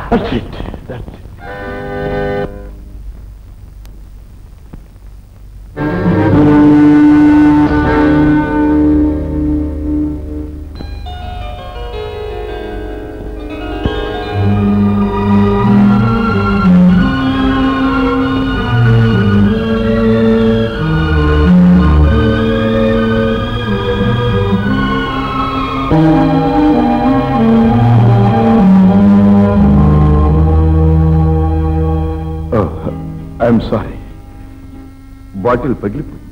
That's it. That's it. I'm sorry. Bottle పగిలిపోయింది.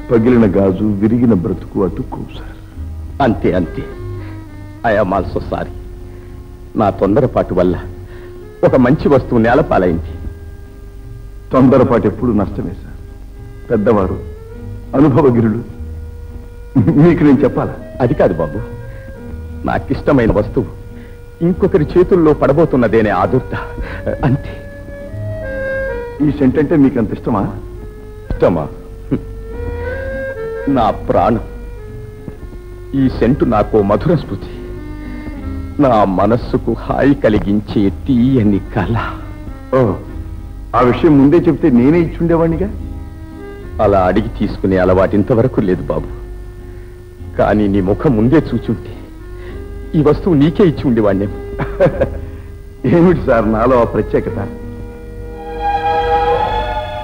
పగిలిన గాజు విరిగిన బ్రతుకు అతుక్కు సార్. అంతే అంతే. I'm also sorry. నా తొందరపాటు వల్ల ఒక మంచి వస్తువు నేలపాలైంది. తొందరపాటు ఎప్పుడు నష్టమే సార్. పెద్దవారు, అనుభవగిరులు, మీకు నేను చెప్పాలా? అది కాదు బాబు, నాకిష్టమైన వస్తువు ఇంకొకరి చేతుల్లో పడబోతున్నదేనే ఆదుర్త, అంతే. ఈ సెంట్ అంటే మీకు అంత ఇష్టమా? ఇష్టమా? నా ప్రాణం. ఈ సెంటు నాకు మధుర స్మృతి, నా మనస్సుకు హాయి కలిగించే తీయని కళ. ఓ, ఆ విషయం ముందే చెప్తే నేనే ఇచ్చుండేవాణ్ణిగా. అలా అడిగి తీసుకునే అలవాటు ఇంతవరకు లేదు బాబు. కానీ నీ ముఖం ముందే చూచుంటే ఈ వస్తువు నీకే ఇచ్చి ఉండేవాణ్ణే. ఏమిటి సార్ నాలో ఆ ప్రత్యేకత?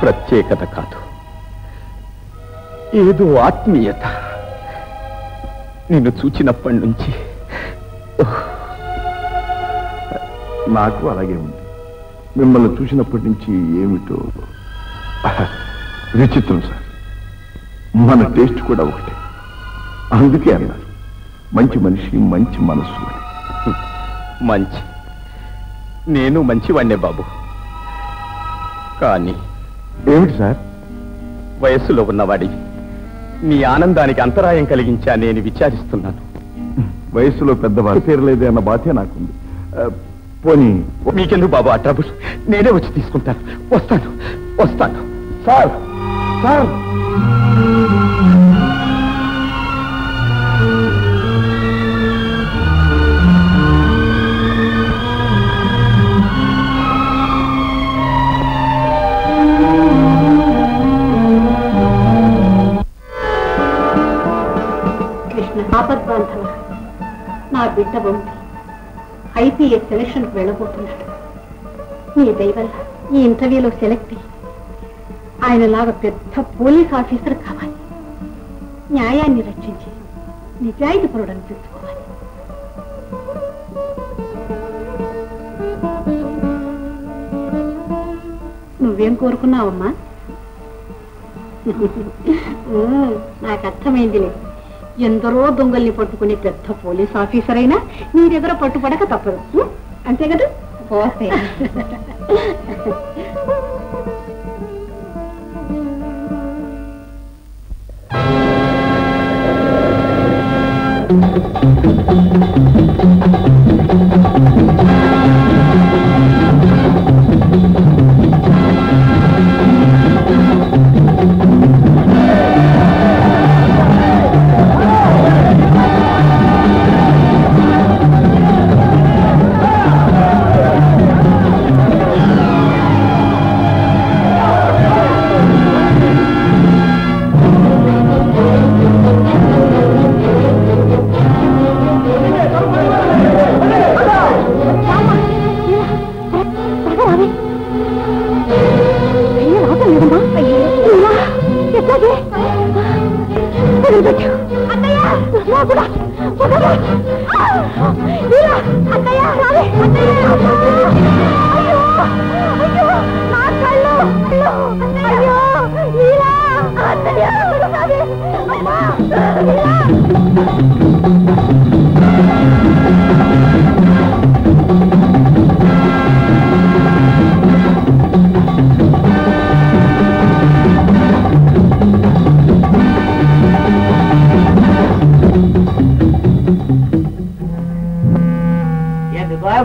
ప్రత్యేకత కాదు, ఏదో ఆత్మీయత. నిన్ను చూచినప్పటి నుంచి నాకు అలాగే ఉంది. మిమ్మల్ని చూసినప్పటి నుంచి ఏమిటో విచిత్రం సార్. మన టేస్ట్ కూడా ఒకటే. అందుకే అన్నారు మంచి మనిషి మంచి మనస్సు అని. మంచి, నేను మంచివాణ్ణే బాబు. కానీ ఏమిటి సార్? వయస్సులో ఉన్నవాడివి, నీ ఆనందానికి అంతరాయం కలిగించా నేను విచారిస్తున్నాను. వయస్సులో పెద్దవారు పేర్లేదే అన్న బాధే నాకుంది. పోనీ మీకెందుకు బాబు ఆ ట్రబుల్? నేనే వచ్చి తీసుకుంటాను. వస్తాను వస్తాను. సార్ సార్ ఆపద్బాంధవ, నా బిడ్డ బొమ్మి ఐపీఎస్ సెలక్షన్కి వెళ్ళబోతున్నాడు. నీ దయవల్ల ఈ ఇంటర్వ్యూలో సెలెక్ట్ అయ్యి ఆయనలాగా పెద్ద పోలీస్ ఆఫీసర్ కావాలి. న్యాయాన్ని రక్షించి నిజాయితీ పరుడు అనిపించుకోవాలి. నువ్వేం కోరుకున్నావమ్మా? నాకు అర్థమైందిలే. ఎందరో దొంగల్ని పట్టుకునే పెద్ద పోలీస్ ఆఫీసర్ అయినా నీ దగ్గర పట్టుపడక తప్పదు. అంతే కదా?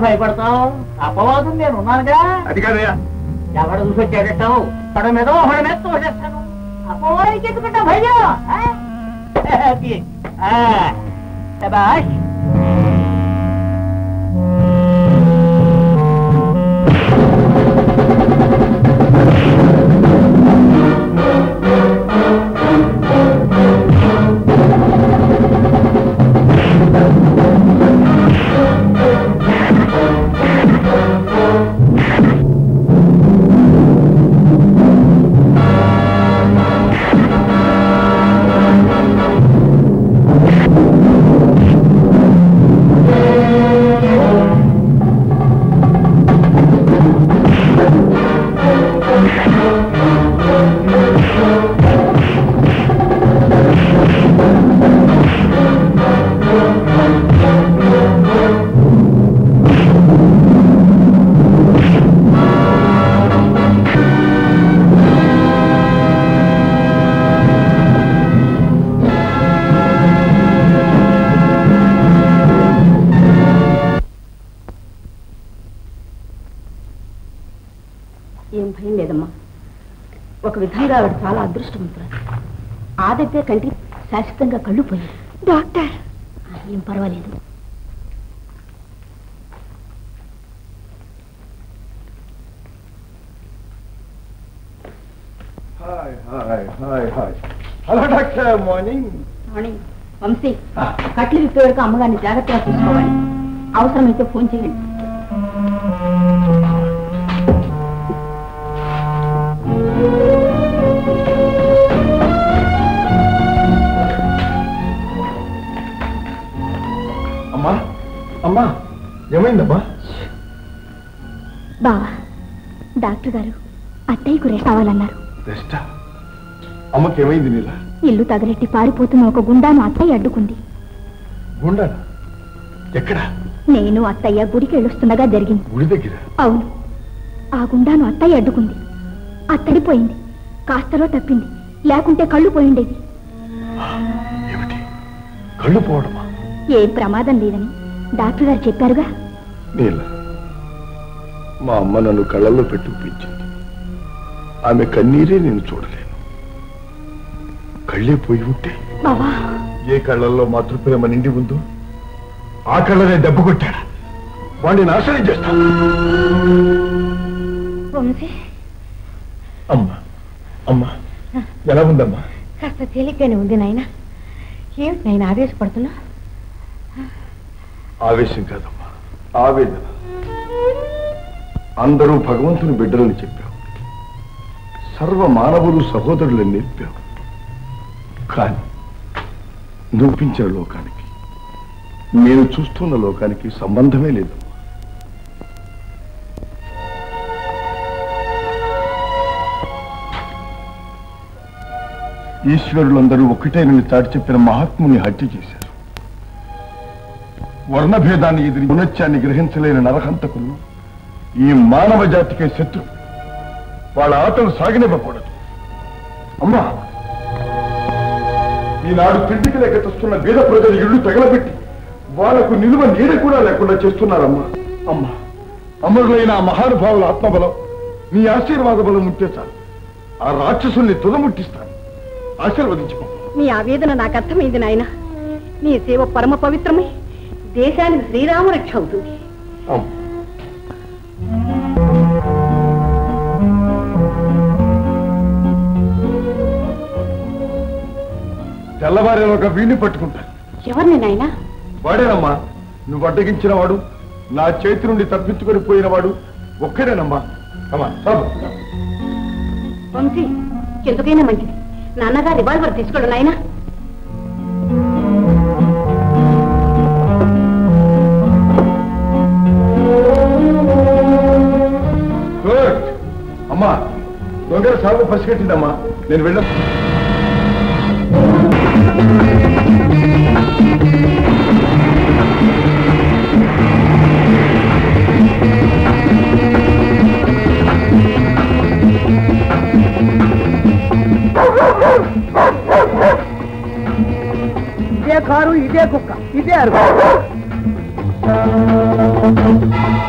భయపడతావు? అపవాదం నేను ఉన్నానుగా. అది కాదయ్యా, ఎవడు చూసొచ్చాడటం తొడ మీద ఒకడి మీద తోసేస్తాను అపోయికి ఎందుకుంటా భయ్యా శబాష్ ఏం భయం లేదమ్మా. ఒక విధంగా ఆవిడ చాలా అదృష్టవంతురాలు. ఆ దగ్గర కంటి శాశ్వతంగా కళ్ళు పోయాయి. డాక్టర్ ఏం పర్వాలేదు. Morning morning. వంశీ, కట్లు విప్పే వరకు అమ్మగారిని జాగ్రత్తగా చూసుకోవాలి. అవసరమైతే ఫోన్ చేయండి. అమ్మా అమ్మా ఏమైందమ్మా? బావా, డాక్టర్ గారు అత్తయ్యకు రెస్ట్ అవ్వాలన్నారు. రెస్టా? అమ్మకి ఏమైంది నీలా? ఇల్లు తగలెట్టి పారిపోతున్న ఒక గుండాను అత్తయ్య అడ్డుకుంది. గుండా? ఎక్కడ? నేను అత్తయ్య గుడికి వెళ్ళొస్తుండగా జరిగింది. గుడి దగ్గర? అవును. ఆ గుండాను అత్తయ్య అడ్డుకుంది. అత్తడిపోయింది. కాస్తలో తప్పింది, లేకుంటే కళ్ళు పోయిండేది. ఏమిటి? కళ్ళు పోవడమా? ఏం ప్రమాదం లేదని డాక్టర్ గారు చెప్పారుగా. నీలా, మా అమ్మ నన్ను కళ్ళల్లో పెట్టుపించింది. ఆమె కన్నీరే నేను చూడలేను. కళ్ళే పోయి ఉంటే బావా, ఏ కళ్ళల్లో మాతృప్రేమ నిండి ఉందో ఆ కళ్ళనే దెబ్బ కొట్టాడు. వాడిని నాశనం చేస్తాను. అమ్మా అమ్మా ఎలా ఉందమ్మా? కాస్త తేలిగ్గానే ఉంది నాయన. ఏమిటి నాయన ఆవేశపడుతున్నా? ఆవేశం కాదమ్మా, ఆవేదన. అందరూ భగవంతుని బిడ్డలని చెప్పావు, సర్వ మానవులు సహోదరులని నేర్పావు. కానీ నువ్వించిన లోకానికి నేను చూస్తున్న లోకానికి సంబంధమే లేదమ్మా. ఈశ్వరులందరూ ఒకటేనని చాటి చెప్పిన మహాత్ముని హత్య చేశారు. వర్ణభేదాన్ని ఎదిరి గుణత్యాన్ని గ్రహించలేని నరహంతకులు ఈ మానవ జాతికే శత్రు. వాళ్ళ ఆటలు సాగనివ్వకూడదు. అమ్మా, ఈనాడు తిండికి లేక తెస్తున్న బీద ప్రజల ఇళ్లు తగలబెట్టి వాళ్లకు నిలువ నీడ కూడా లేకుండా చేస్తున్నారమ్మా. అమ్మా, అమరులైన ఆ మహానుభావుల ఆత్మబలం నీ ఆశీర్వాద బలం ఉంటే చాలు. ఆ రాక్షసుల్ని తుదముట్టిస్తాను. ఆశీర్వదించుకో. నీ ఆవేదన నాకు అర్థమైంది నాయన. నీ సేవ పరమ పవిత్రమై దేశానికి శ్రీరామ రక్ష అవుతుంది. తెల్లవారే ఒక వీణ్ణి పట్టుకుంటాను. ఎవరిని నాయనా? వాడేనమ్మా, నువ్వు అడ్డగించిన వాడు, నా చేతి నుండి తప్పించుకొని పోయిన వాడు ఒక్కడేనమ్మా. అమ్మా వంశీ, ఎందుకైనా మంచిది నాన్నగారు రివాల్వర్ తీసుకోడు నాయనా. అమ్మా, దొంగల సాగు పసిగట్టిందమ్మా. నేను వెళ్ళ ఇదే కారు, ఇదే కుక్క, ఇదే అరుగు.